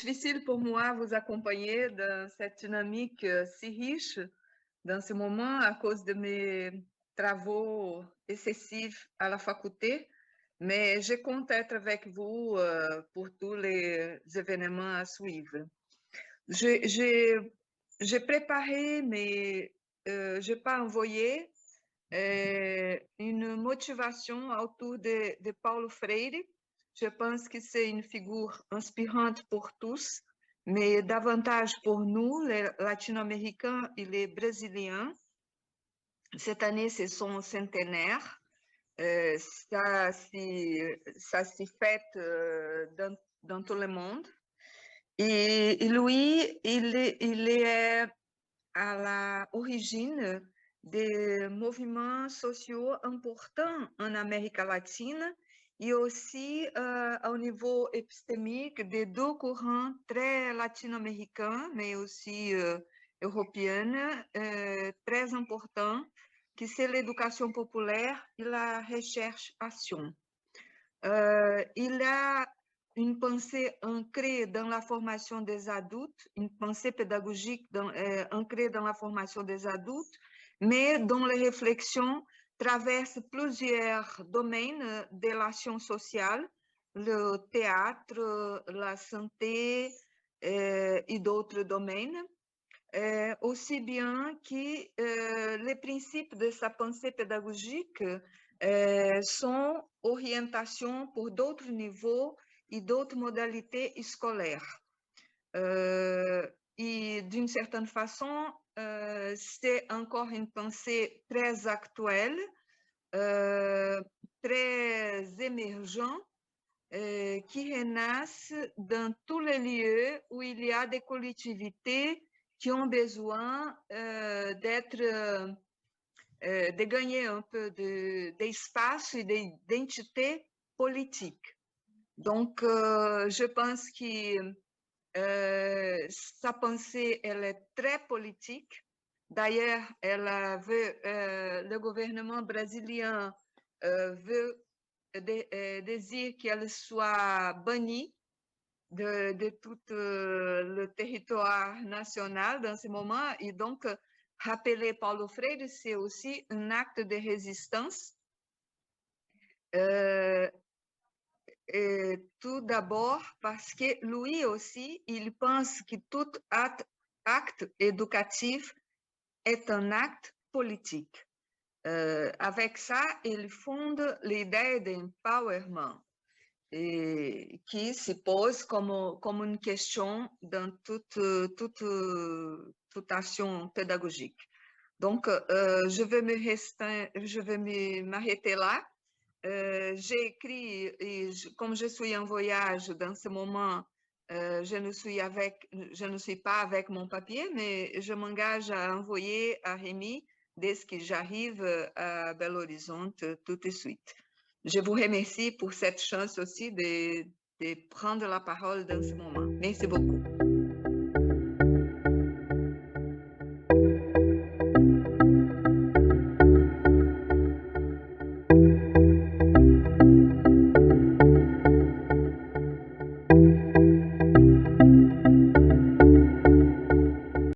difficile pour moi vous accompagner dans cette dynamique si riche dans ce moment à cause de mes travaux excessifs à la faculté, mais je compte être avec vous pour tous les événements à suivre. J'ai préparé, mais je n'ai pas envoyé une motivation autour de Paulo Freire. Je pense que c'est une figure inspirante pour tous, mais davantage pour nous, les latino-américains et les brésiliens. Cette année, c'est son centenaire. Ça s'y fête dans tout le monde. Et lui, il est à l'origine des mouvements sociaux importants en Amérique latine et aussi au niveau épistémique des deux courants très latino-américains, mais aussi européens, très importants, qui c'est l'éducation populaire et la recherche-action. Il a une pensée ancrée dans la formation des adultes, une pensée pédagogique ancrée dans la formation des adultes, mais dont les réflexions traversent plusieurs domaines de l'action sociale, le théâtre, la santé et d'autres domaines. Aussi bien que les principes de sa pensée pédagogique sont orientations pour d'autres niveaux et d'autres modalités scolaires. Et d'une certaine façon, c'est encore une pensée très actuelle, très émergente, qui renaissent dans tous les lieux où il y a des collectivités qui ont besoin de gagner un peu d'espace et d'identité politique. Donc, je pense que sa pensée, elle est très politique. D'ailleurs, le gouvernement brésilien veut désire qu'elle soit bannie de tout le territoire national dans ce moment. Et donc, rappeler Paulo Freire, c'est aussi un acte de résistance. Tout d'abord parce que lui aussi, il pense que tout acte éducatif est un acte politique. Avec ça, il fonde l'idée d'empowerment qui se pose comme une question dans toute action pédagogique. Donc, je vais m'arrêter là. J'ai écrit, comme je suis en voyage dans ce moment, je ne suis pas avec mon papier, mais je m'engage à envoyer à Rémi dès que j'arrive à Belo Horizonte tout de suite. Je vous remercie pour cette chance aussi de prendre la parole dans ce moment. Merci beaucoup.